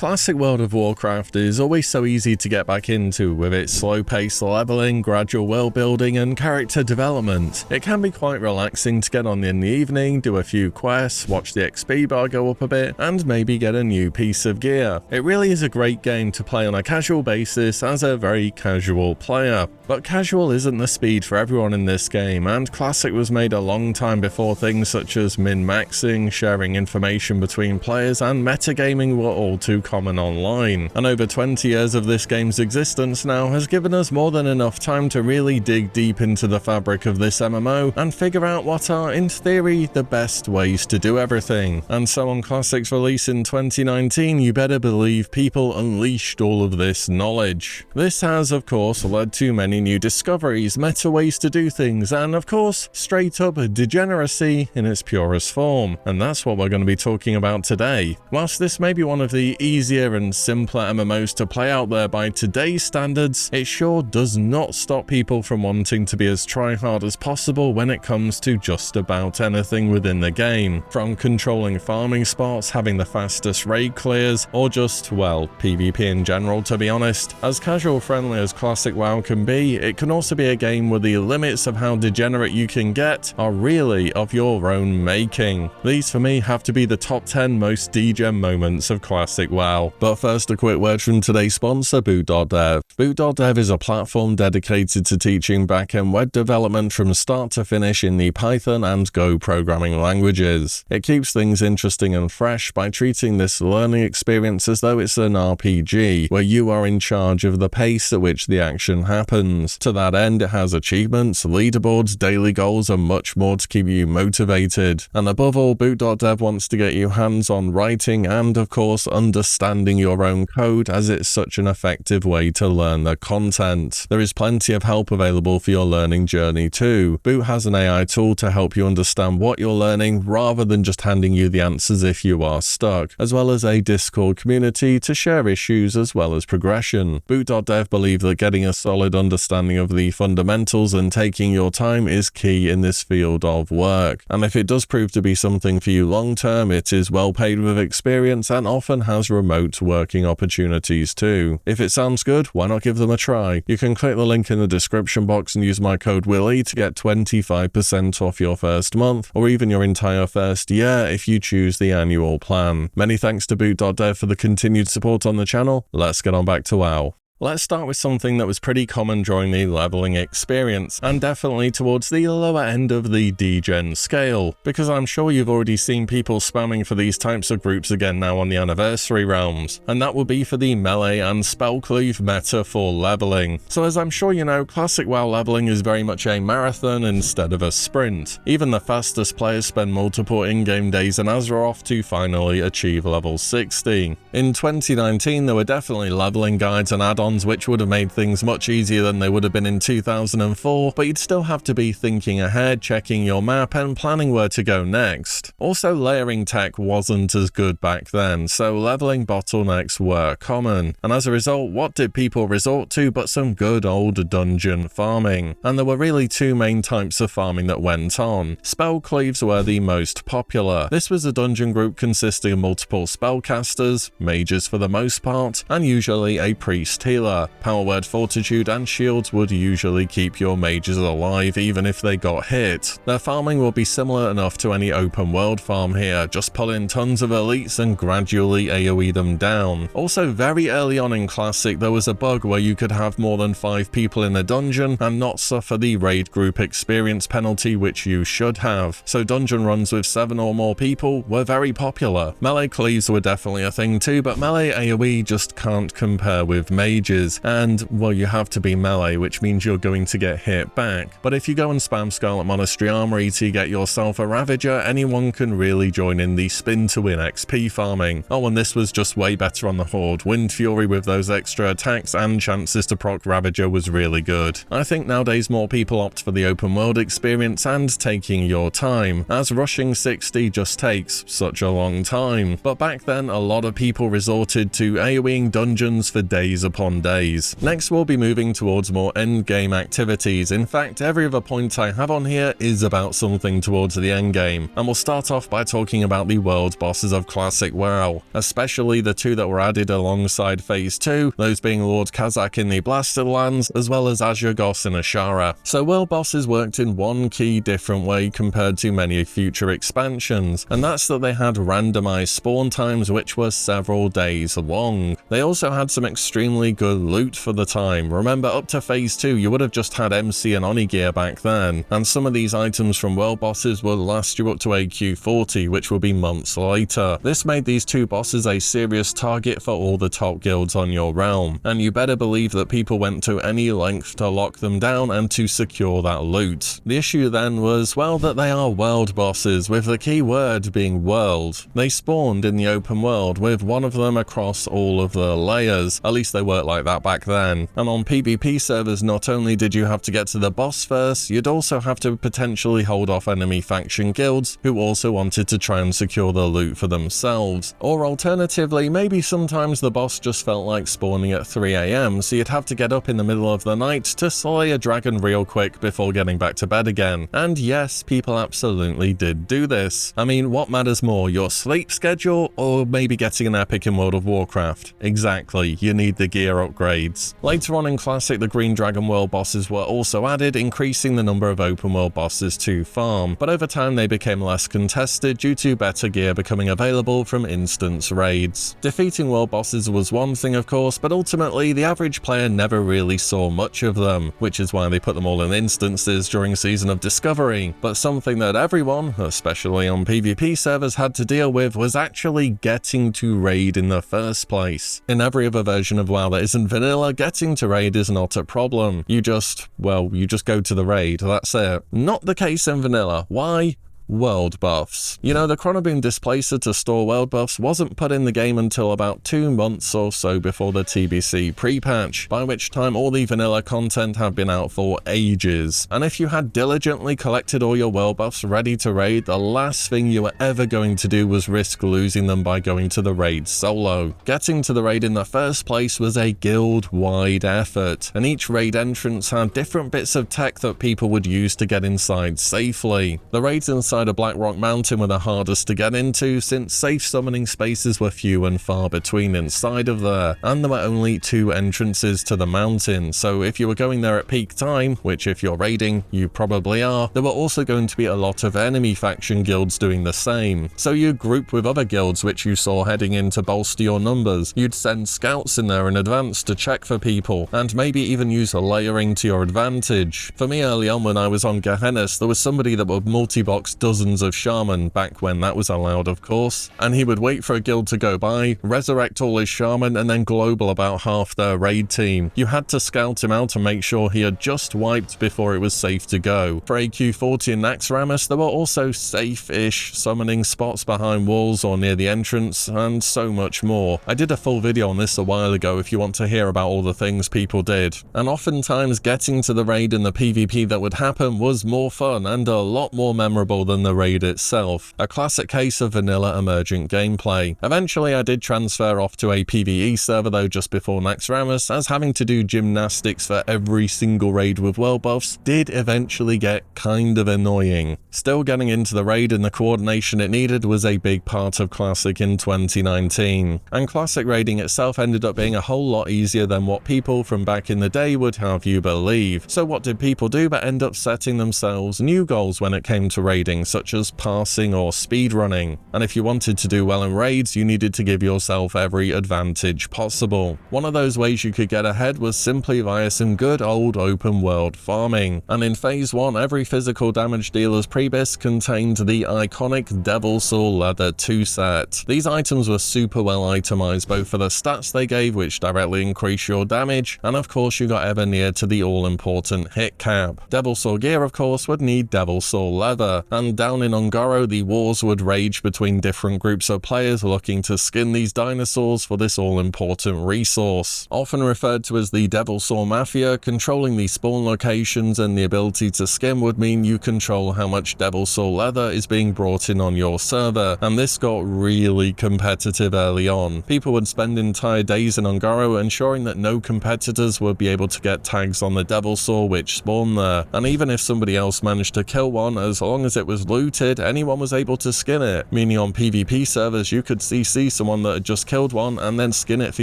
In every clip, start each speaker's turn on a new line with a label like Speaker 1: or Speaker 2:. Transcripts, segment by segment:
Speaker 1: classic world of Warcraft is always so easy to get back into with its slow-paced leveling, gradual world building and character development. It can be quite relaxing to get on in the evening, do a few quests, watch the XP bar go up a bit, and maybe get a new piece of gear. It really is a great game to play on a casual basis as a very casual player. But casual isn't the speed for everyone in this game, and Classic was made a long time before things such as min-maxing, sharing information between players, and metagaming were all too common online. And over 20 years of this game's existence now has given us more than enough time to really dig deep into the fabric of this MMO and figure out what are, in theory, the best ways to do everything. And so on Classic's release in 2019, you better believe people unleashed all of this knowledge. This has, of course, led to many new discoveries, meta ways to do things, and of course, straight up degeneracy in its purest form. And that's what we're going to be talking about today. Whilst this may be one of the easier and simpler MMOs to play out there by today's standards, it sure does not stop people from wanting to be as try-hard as possible when it comes to just about anything within the game. From controlling farming spots, having the fastest raid clears, or just, well, PvP in general to be honest. As casual friendly as Classic WoW can be, it can also be a game where the limits of how degenerate you can get are really of your own making. These for me have to be the top 10 most DEGEN moments of Classic WoW. But first, a quick word from today's sponsor, Boot.dev. Boot.dev is a platform dedicated to teaching back-end web development from start to finish in the Python and Go programming languages. It keeps things interesting and fresh by treating this learning experience as though it's an RPG, where you are in charge of the pace at which the action happens. To that end, it has achievements, leaderboards, daily goals, and much more to keep you motivated. And above all, Boot.dev wants to get you hands-on writing and, of course, understanding your own code, as it's such an effective way to learn the content. There is plenty of help available for your learning journey too. Boot has an AI tool to help you understand what you're learning rather than just handing you the answers if you are stuck, as well as a Discord community to share issues as well as progression. Boot.dev believe that getting a solid understanding of the fundamentals and taking your time is key in this field of work. And if it does prove to be something for you long term, it is well paid with experience and often has remote working opportunities too. If it sounds good, why not give them a try? You can click the link in the description box and use my code Willie to get 25% off your first month, or even your entire first year if you choose the annual plan. Many thanks to Boot.dev for the continued support on the channel. Let's get on back to WoW. Let's start with something that was pretty common during the leveling experience, and definitely towards the lower end of the DEGEN scale, because I'm sure you've already seen people spamming for these types of groups again now on the anniversary realms, and that will be for the melee and spell cleave meta for leveling. So as I'm sure you know, Classic WoW leveling is very much a marathon instead of a sprint. Even the fastest players spend multiple in-game days in Azeroth to finally achieve level 60. In 2019, there were definitely leveling guides and add-ons which would have made things much easier than they would have been in 2004, but you'd still have to be thinking ahead, checking your map, and planning where to go next. Also, layering tech wasn't as good back then, so leveling bottlenecks were common, and as a result, what did people resort to but some good old dungeon farming? And there were really two main types of farming that went on. Spell cleaves were the most popular. This was a dungeon group consisting of multiple spellcasters, mages for the most part, and usually a priest healer. Power word fortitude and shields would usually keep your mages alive even if they got hit. Their farming will be similar enough to any open world farm here, just pull in tons of elites and gradually AoE them down. Also, very early on in Classic there was a bug where you could have more than 5 people in a dungeon and not suffer the raid group experience penalty which you should have, so dungeon runs with 7 or more people were very popular. Melee cleaves were definitely a thing too, but melee AoE just can't compare with mages. And, well, you have to be melee, which means you're going to get hit back. But if you go and spam Scarlet Monastery Armory to get yourself a Ravager, anyone can really join in the spin to win XP farming. Oh, and this was just way better on the Horde. Wind Fury with those extra attacks and chances to proc Ravager was really good. I think nowadays more people opt for the open world experience and taking your time, as rushing 60 just takes such a long time. But back then, a lot of people resorted to AoEing dungeons for days upon 21 days. Next we'll be moving towards more endgame activities. In fact, every other point I have on here is about something towards the endgame, and we'll start off by talking about the world bosses of Classic WoW, especially the two that were added alongside Phase 2, those being Lord Kazakh in the Blasted Lands, as well as Azure-Gos in Ashara. So world bosses worked in one key different way compared to many future expansions, and that's that they had randomized spawn times which were several days long. They also had some extremely good loot for the time. Remember, up to Phase 2 you would have just had MC and Oni gear back then, and some of these items from world bosses will last you up to AQ40, which will be months later. This made these two bosses a serious target for all the top guilds on your realm, and you better believe that people went to any length to lock them down and to secure that loot. The issue then was, well, that they are world bosses, with the key word being world. They spawned in the open world, with one of them across all of the layers. At least they worked like that back then. And on PvP servers, not only did you have to get to the boss first, you'd also have to potentially hold off enemy faction guilds who also wanted to try and secure the loot for themselves. Or alternatively, maybe sometimes the boss just felt like spawning at 3 AM, so you'd have to get up in the middle of the night to slay a dragon real quick before getting back to bed again. And yes, people absolutely did do this. I mean, what matters more, your sleep schedule or maybe getting an epic in World of Warcraft? Exactly, you need the gear upgrades. Later on in Classic, the Green Dragon world bosses were also added, increasing the number of open world bosses to farm, but over time they became less contested due to better gear becoming available from instance raids. Defeating world bosses was one thing of course, but ultimately the average player never really saw much of them, which is why they put them all in instances during Season of Discovery. But something that everyone, especially on PvP servers, had to deal with was actually getting to raid in the first place. In every other version of WoW that isn't vanilla, getting to raid is not a problem. You just go to the raid, that's it. Not the case in vanilla. Why? World buffs. You know, the Chronoboom Displacer to store world buffs wasn't put in the game until about 2 months or so before the TBC pre-patch, by which time all the vanilla content had been out for ages. And if you had diligently collected all your world buffs ready to raid, the last thing you were ever going to do was risk losing them by going to the raid solo. Getting to the raid in the first place was a guild-wide effort, and each raid entrance had different bits of tech that people would use to get inside safely. The raids inside a Black Rock Mountain were the hardest to get into, since safe summoning spaces were few and far between inside of there, and there were only 2 entrances to the mountain, so if you were going there at peak time, which if you're raiding, you probably are, there were also going to be a lot of enemy faction guilds doing the same. So you'd group with other guilds which you saw heading in to bolster your numbers, you'd send scouts in there in advance to check for people, and maybe even use a layering to your advantage. For me early on when I was on Gehennas, there was somebody that would multi-box dozens of shaman, back when that was allowed of course, and he would wait for a guild to go by, resurrect all his shaman, and then global about half their raid team. You had to scout him out and make sure he had just wiped before it was safe to go. For AQ40 and Naxxramas, there were also safe-ish summoning spots behind walls or near the entrance, and so much more. I did a full video on this a while ago if you want to hear about all the things people did. And oftentimes getting to the raid and the PvP that would happen was more fun and a lot more memorable than the raid itself. A classic case of vanilla emergent gameplay. Eventually I did transfer off to a PvE server though just before Naxxramas, as having to do gymnastics for every single raid with world buffs did eventually get kind of annoying. Still, getting into the raid and the coordination it needed was a big part of Classic in 2019. And Classic raiding itself ended up being a whole lot easier than what people from back in the day would have you believe. So what did people do but end up setting themselves new goals when it came to raiding, such as passing or speedrunning. And if you wanted to do well in raids, you needed to give yourself every advantage possible. One of those ways you could get ahead was simply via some good old open world farming. And in Phase 1, every physical damage dealer's prebis contained the iconic Devil Soul Leather 2 set. These items were super well itemized both for the stats they gave, which directly increase your damage, and of course you got ever near to the all-important hit cap. Devil Soul gear of course would need Devil Soul leather, and down in Ungoro, the wars would rage between different groups of players looking to skin these dinosaurs for this all-important resource. Often referred to as the Devil Saw Mafia, controlling the spawn locations and the ability to skin would mean you control how much Devil Saw leather is being brought in on your server, and this got really competitive early on. People would spend entire days in Ungoro ensuring that no competitors would be able to get tags on the Devil Saw which spawned there, and even if somebody else managed to kill one, as long as it was looted, anyone was able to skin it, meaning on PvP servers you could CC someone that had just killed one and then skin it for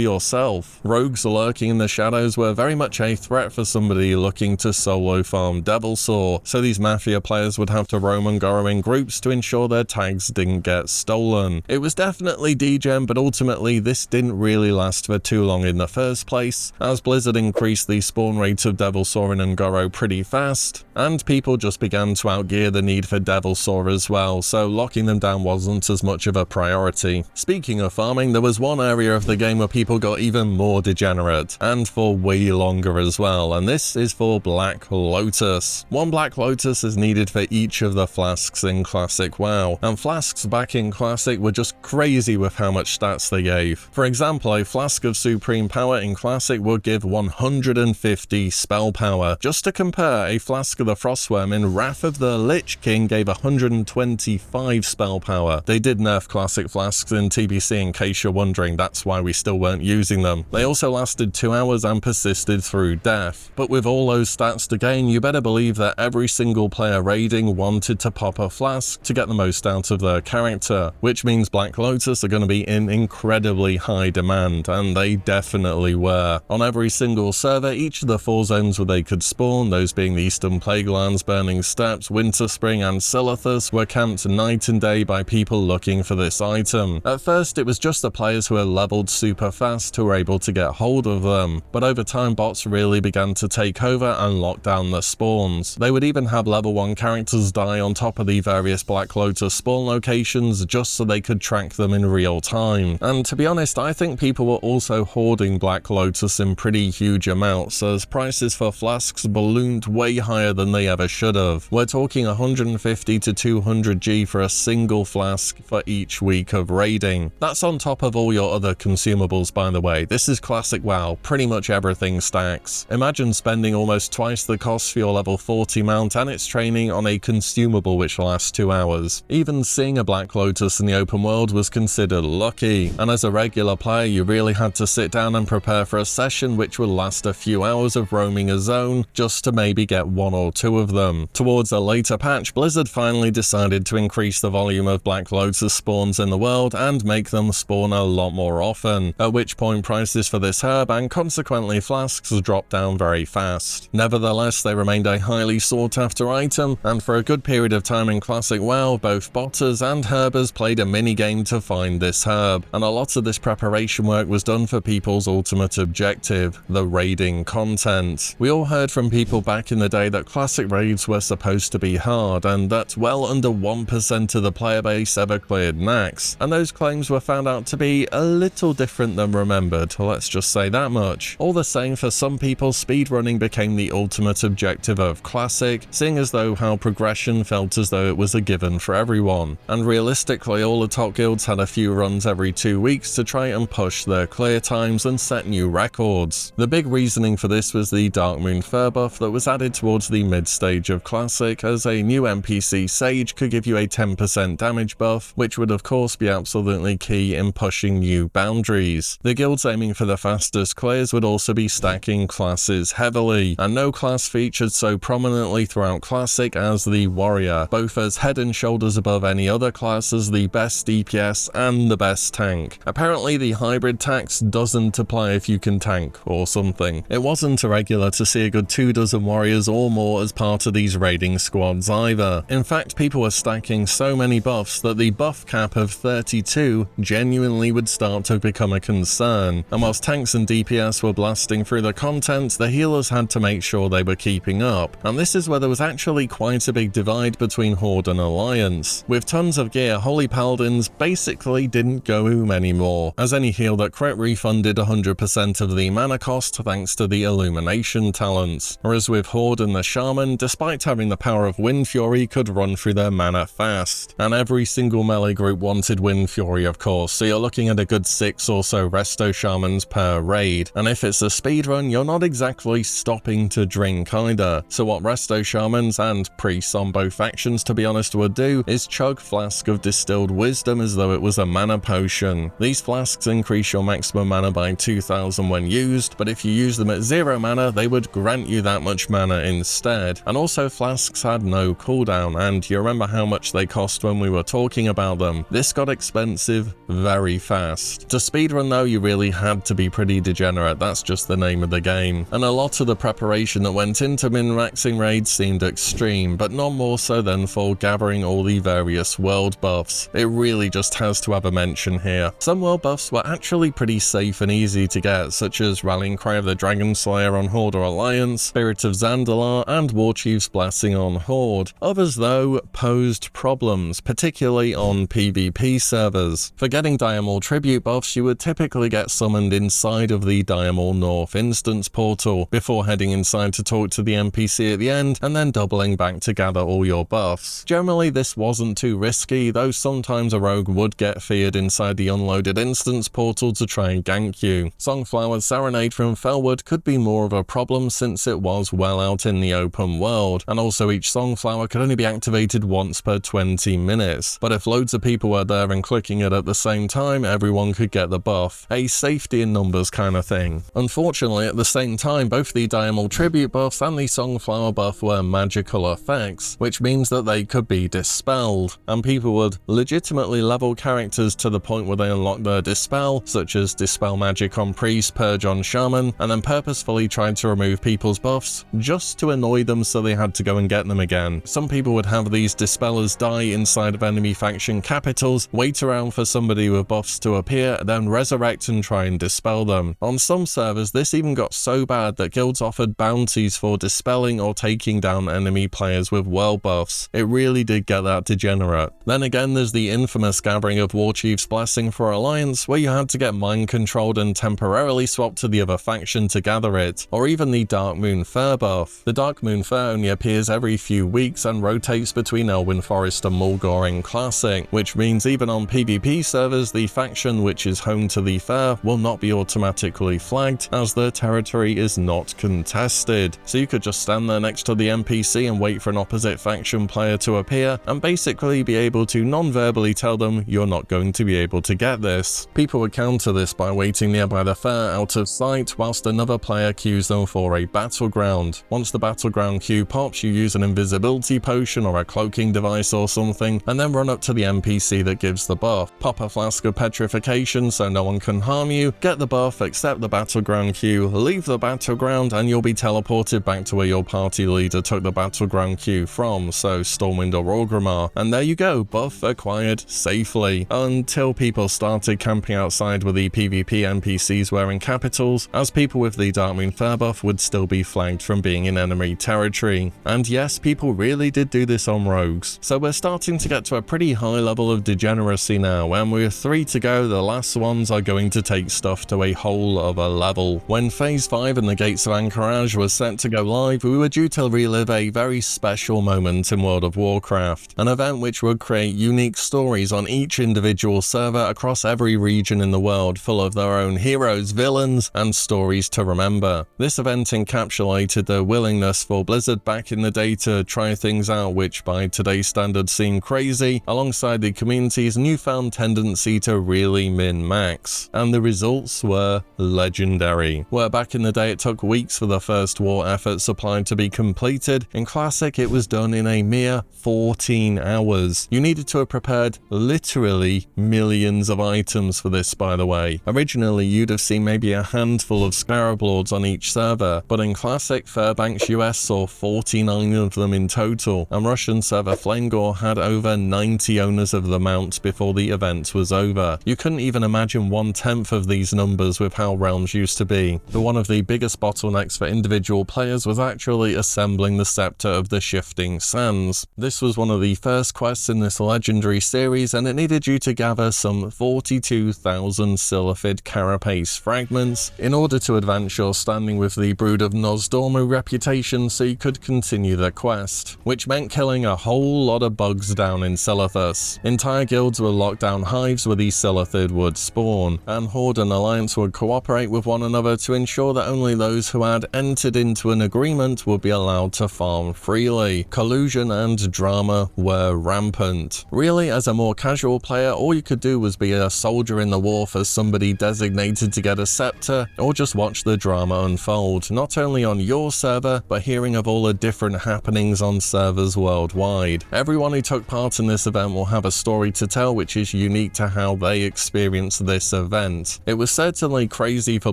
Speaker 1: yourself. Rogues lurking in the shadows were very much a threat for somebody looking to solo farm Devil Saw, so these Mafia players would have to roam Ungoro in groups to ensure their tags didn't get stolen. It was definitely DEGEN, but ultimately this didn't really last for too long in the first place, as Blizzard increased the spawn rate of Devil Saw in Ungoro pretty fast, and people just began to outgear the need for Devil Saw as well, so locking them down wasn't as much of a priority. Speaking of farming, there was one area of the game where people got even more degenerate, and for way longer as well, and this is for Black Lotus. One Black Lotus is needed for each of the flasks in Classic WoW, and flasks back in Classic were just crazy with how much stats they gave. For example, a flask of Supreme Power in Classic would give 150 spell power. Just to compare, a flask of the Frostworm in Wrath of the Lich King gave 125 spell power. They did nerf Classic flasks in TBC in case you're wondering, that's why we still weren't using them. They also lasted 2 hours and persisted through death. But with all those stats to gain, you better believe that every single player raiding wanted to pop a flask to get the most out of their character, which means Black Lotus are going to be in incredibly high demand, and they definitely were. On every single server, each of the 4 zones where they could spawn, those being the Eastern Plaguelands, Burning Steppes, Winter Spring and Silithus, were camped night and day by people looking for this item. At first it was just the players who were leveled super fast who were able to get hold of them, but over time bots really began to take over and lock down the spawns. They would even have level 1 characters die on top of the various Black Lotus spawn locations just so they could track them in real time. And to be honest, I think people were also hoarding Black Lotus in pretty huge amounts, as prices for flasks ballooned way higher than they ever should have. We're talking 150 to 200 G for a single flask for each week of raiding. That's on top of all your other consumables, by the way. This is Classic WoW, pretty much everything stacks. Imagine spending almost twice the cost for your level 40 mount and its training on a consumable which lasts 2 hours. Even seeing a Black Lotus in the open world was considered lucky, and as a regular player you really had to sit down and prepare for a session which would last a few hours of roaming a zone just to maybe get 1 or 2 of them. Towards a later patch, Blizzard finally decided to increase the volume of Black Lotus spawns in the world and make them spawn a lot more often, at which point prices for this herb and consequently flasks dropped down very fast. Nevertheless, they remained a highly sought after item, and for a good period of time in Classic WoW, both botters and herbers played a minigame to find this herb, and a lot of this preparation work was done for people's ultimate objective, the raiding content. We all heard from people back in the day that Classic raids were supposed to be hard, and that well under 1% of the player base ever cleared max, and those claims were found out to be a little different than remembered, let's just say that much. All the same, for some people, speedrunning became the ultimate objective of Classic, seeing as though how progression felt as though it was a given for everyone, and realistically all the top guilds had a few runs every 2 weeks to try and push their clear times and set new records. The big reasoning for this was the Darkmoon fur buff that was added towards the mid stage of Classic, as a new NPC Sage could give you a 10% damage buff, which would of course be absolutely key in pushing new boundaries. The guilds aiming for the fastest clears would also be stacking classes heavily, and no class featured so prominently throughout Classic as the Warrior, both as head and shoulders above any other class as the best DPS and the best tank. Apparently the hybrid tax doesn't apply if you can tank or something. It wasn't irregular to see a good 24 warriors or more as part of these raiding squads either. In fact, people were stacking so many buffs that the buff cap of 32 genuinely would start to become a concern, and whilst tanks and DPS were blasting through the content, the healers had to make sure they were keeping up, and this is where there was actually quite a big divide between Horde and Alliance. With tons of gear, Holy Paladins basically didn't go oom anymore, as any heal that crit refunded 100% of the mana cost thanks to the Illumination talents, whereas with Horde and the Shaman, despite having the power of Wind Fury, could run through their mana fast. And every single melee group wanted Wind Fury, of course, so you're looking at a good 6 or so Resto Shamans per raid. And if it's a speedrun, you're not exactly stopping to drink either. So what Resto Shamans and priests on both factions, to be honest, would do is chug flask of distilled wisdom as though it was a mana potion. These flasks increase your maximum mana by 2000 when used, but if you use them at 0 mana, they would grant you that much mana instead. And also flasks had no cooldown, and you remember how much they cost when we were talking about them. This got expensive very fast. To speedrun though, you really had to be pretty degenerate, that's just the name of the game. And a lot of the preparation that went into min-maxing raids seemed extreme, but not more so than for gathering all the various world buffs. It really just has to have a mention here. Some world buffs were actually pretty safe and easy to get, such as Rallying Cry of the Dragon Slayer on Horde or Alliance, Spirit of Zandalar, and Warchief's Blessing on Horde. Others though posed problems, particularly on PvP servers. For getting Diamol tribute buffs, you would typically get summoned inside of the Diamol North instance portal, before heading inside to talk to the NPC at the end, and then doubling back to gather all your buffs. Generally this wasn't too risky, though sometimes a rogue would get feared inside the unloaded instance portal to try and gank you. Songflower's Serenade from Felwood could be more of a problem since it was well out in the open world, and also each Songflower could only be activated once per 20 minutes. But if loads of people were there and clicking it at the same time, everyone could get the buff. A safety in numbers kind of thing. Unfortunately, at the same time, both the Diamol tribute buffs and the Songflower buff were magical effects, which means that they could be dispelled, and people would legitimately level characters to the point where they unlock their dispel, such as dispel magic on priest, purge on shaman, and then purposefully tried to remove people's buffs just to annoy them so they had to go and get them again. Some people would have these dispellers die inside of enemy faction capitals, wait around for somebody with buffs to appear, then resurrect and try and dispel them. On some servers, this even got so bad that guilds offered bounties for dispelling or taking down enemy players with world buffs. It really did get that degenerate. Then again, there's the infamous gathering of Warchief's Blessing for Alliance, where you had to get mind controlled and temporarily swapped to the other faction to gather it, or even the Dark Moon Fur buff. The Dark Moon Fur only appears every few weeks and rotates between Elwyn Forest and Mulgore in Classic, which means even on PvP servers, the faction which is home to the fur will not be automatically flagged, as the territory is not contested. So you could just stand there next to the NPC and wait for an opposite faction player to appear, and basically be able to non-verbally tell them you're not going to be able to get this. People would counter this by waiting nearby the fur out of sight whilst another player queues them for a battleground. Once the battleground queue pops, you use an invisibility potion or a cloaking device or something, and then run up to the NPC that gives the buff. Pop a flask of petrification so no one can harm you, get the buff, accept the battleground queue, leave the battleground, and you'll be teleported back to where your party leader took the battleground queue from, so Stormwind or Orgrimmar. And there you go, buff acquired safely. Until people started camping outside with the PvP NPCs wearing capitals, as people with the Darkmoon Fur buff would still be flagged from being in enemy territory. And yes, people really did do this on rogues. So we're starting to get to a pretty high level of degeneracy now, and with 3 to go, the last ones are going to take stuff to a whole other level. When Phase 5 and the Gates of Anchorage was set to go live, we were due to relive a very special moment in World of Warcraft, an event which would create unique stories on each individual server across every region in the world, full of their own heroes, villains, and stories to remember. This event encapsulated the willingness for Blizzard back in the day to try things out which by today's standards seem crazy, alongside the community's newfound tendency to really min-max. And the results were legendary. Where back in the day it took weeks for the first war effort supply to be completed, in Classic it was done in a mere 14 hours. You needed to have prepared literally millions of items for this, by the way. Originally you'd have seen maybe a handful of Scarab Lords on each server, but in Classic, Fairbanks US saw 49 of them in total, and Russian server Flamegore had over 90 owners of the mount before the event was over. You couldn't even imagine 1/10 of these numbers with how realms used to be. But one of the biggest bottlenecks for individual players was actually assembling the Scepter of the Shifting Sands. This was one of the first quests in this legendary series, and it needed you to gather some 42,000 Sylphid carapace fragments in order to advance your standing with the Brood of Nozdormu reputation so you could continue the quest, which meant killing trickling a whole lot of bugs down in Silithus. Entire guilds were locked down hives where these Silithid would spawn, and Horde and Alliance would cooperate with one another to ensure that only those who had entered into an agreement would be allowed to farm freely. Collusion and drama were rampant. Really, as a more casual player, all you could do was be a soldier in the war for somebody designated to get a scepter, or just watch the drama unfold, not only on your server, but hearing of all the different happenings on servers worldwide. Everyone who took part in this event will have a story to tell which is unique to how they experienced this event. It was certainly crazy for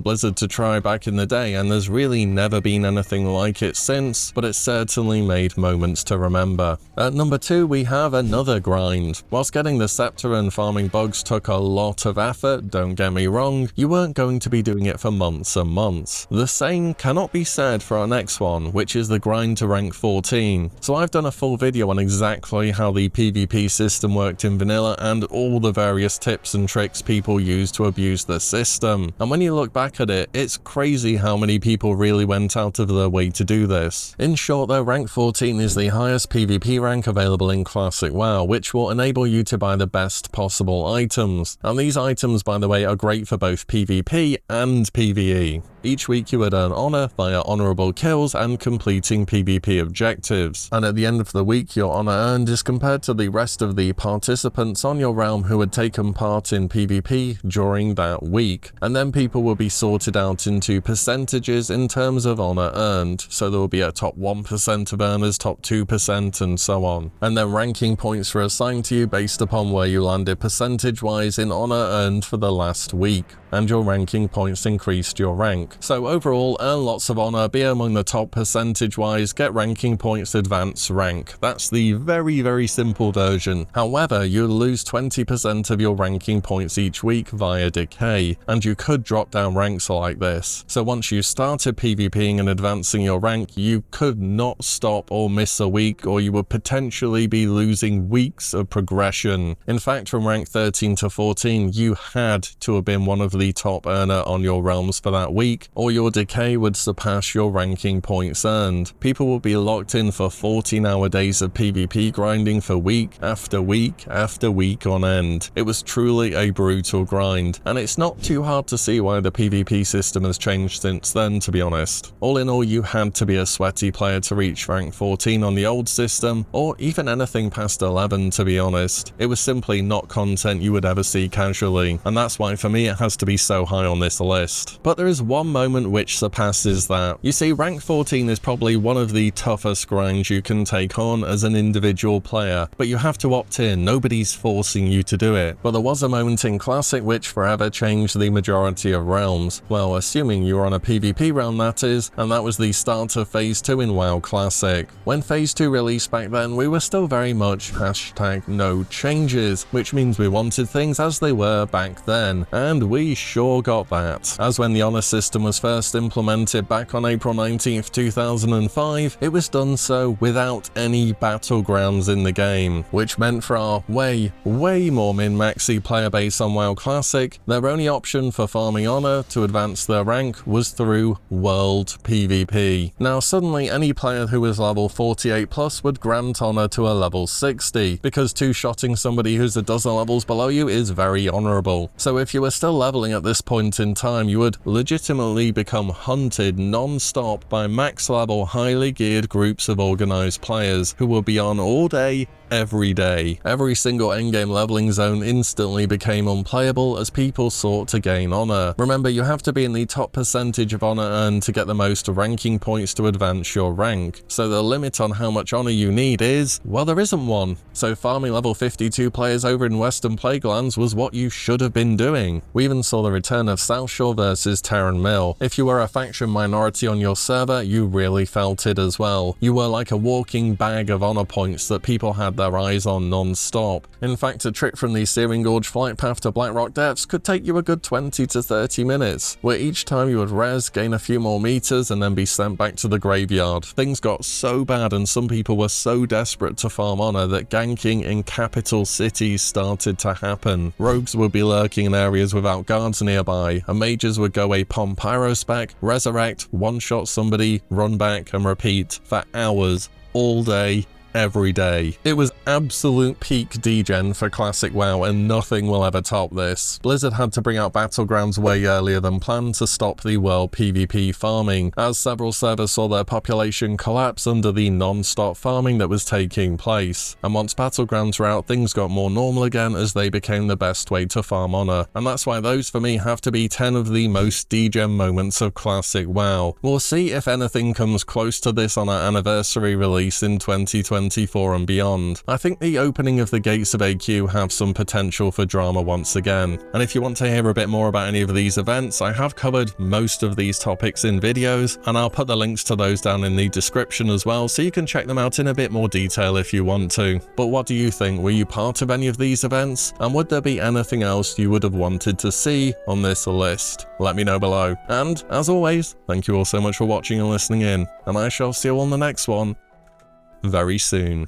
Speaker 1: Blizzard to try back in the day, and there's really never been anything like it since, but it certainly made moments to remember. At number 2, we have another grind. Whilst getting the scepter and farming bugs took a lot of effort, don't get me wrong, you weren't going to be doing it for months and months. The same cannot be said for our next one, which is the grind to rank 14. So I've done a full video on exactly how the PvP system worked in vanilla and all the various tips and tricks people use to abuse the system. And when you look back at it, it's crazy how many people really went out of their way to do this. In short though, rank 14 is the highest PvP rank available in Classic WoW, which will enable you to buy the best possible items. And these items, by the way, are great for both PvP and PvE. Each week you would earn honor via honorable kills and completing PvP objectives. And at the end of the week, your honor earned is compared to the rest of the participants on your realm who had taken part in PvP during that week. And then people will be sorted out into percentages in terms of honor earned. So there will be a top 1% of earners, top 2%, and so on. And then ranking points are assigned to you based upon where you landed percentage-wise in honor earned for the last week. And your ranking points increased your rank. So overall, earn lots of honor, be among the top percentage-wise, get ranking points, advance rank. That's the very simple version. However, you'll lose 20% of your ranking points each week via decay, and you could drop down ranks like this. So once you started PvPing and advancing your rank, you could not stop or miss a week, or you would potentially be losing weeks of progression. In fact, from rank 13 to 14, you had to have been one of the top earner on your realms for that week, or your decay would surpass your ranking points earned. People will be locked in for 14-hour days of PvP grinding for week after week after week on end. It was truly a brutal grind, and it's not too hard to see why the PvP system has changed since then, to be honest. All in all, you had to be a sweaty player to reach rank 14 on the old system, or even anything past 11, to be honest. It was simply not content you would ever see casually, and that's why for me it has to be so high on this list. But there is one moment which surpasses that. You see, rank 14 is probably one of the toughest grinds you can take on as an individual player, but you have to opt in, nobody's forcing you to do it. But there was a moment in Classic which forever changed the majority of realms. Well, assuming you were on a PvP realm that is, and that was the start of Phase 2 in WoW Classic. When Phase 2 released back then, we were still very much #no changes, which means we wanted things as they were back then, and we sure got that. As when the honor system was first implemented back on April 19th, 2005, it was done so without any battlegrounds in the game, which meant for our way more min-maxy player base on WoW Classic, their only option for farming honor to advance their rank was through World PvP. Now suddenly any player who was level 48 plus would grant honor to a level 60, because two-shotting somebody who's a dozen levels below you is very honorable. So if you were still leveling at this point in time, you would legitimately become hunted non-stop by max-level, highly geared groups of organized players who will be on all day, every day. Every single endgame leveling zone instantly became unplayable as people sought to gain honor. Remember, you have to be in the top percentage of honor earned to get the most ranking points to advance your rank. So the limit on how much honor you need is, well, there isn't one. So farming level 52 players over in Western Plaguelands was what you should have been doing. We even saw the return of South Shore versus Terran Mill. If you were a faction minority on your server, you really felt it as well. You were like a walking bag of honor points that people had their eyes on non-stop. In fact, a trip from the Searing Gorge flight path to Blackrock Depths could take you a good 20 to 30 minutes, where each time you would res, gain a few more meters, and then be sent back to the graveyard. Things got so bad and some people were so desperate to farm honor that ganking in capital cities started to happen. Rogues would be lurking in areas without guards nearby, and mages would go a Pom Pyro spec, resurrect, one-shot somebody, run back, and repeat for hours, all day, every day. It was absolute peak DEGEN for classic WoW, and nothing will ever top this. Blizzard had to bring out Battlegrounds way earlier than planned to stop the world PvP farming, as several servers saw their population collapse under the non-stop farming that was taking place. And once Battlegrounds were out, things got more normal again as they became the best way to farm honor. And that's why those for me have to be 10 of the most DEGEN moments of classic WoW. We'll see if anything comes close to this on our anniversary release in 2024 and beyond. I think the opening of the gates of AQ have some potential for drama once again. And if you want to hear a bit more about any of these events, I have covered most of these topics in videos, and I'll put the links to those down in the description as well, so you can check them out in a bit more detail if you want to. But what do you think? Were you part of any of these events? And would there be anything else you would have wanted to see on this list? Let me know below. And as always, thank you all so much for watching and listening in, and I shall see you on the next one very soon.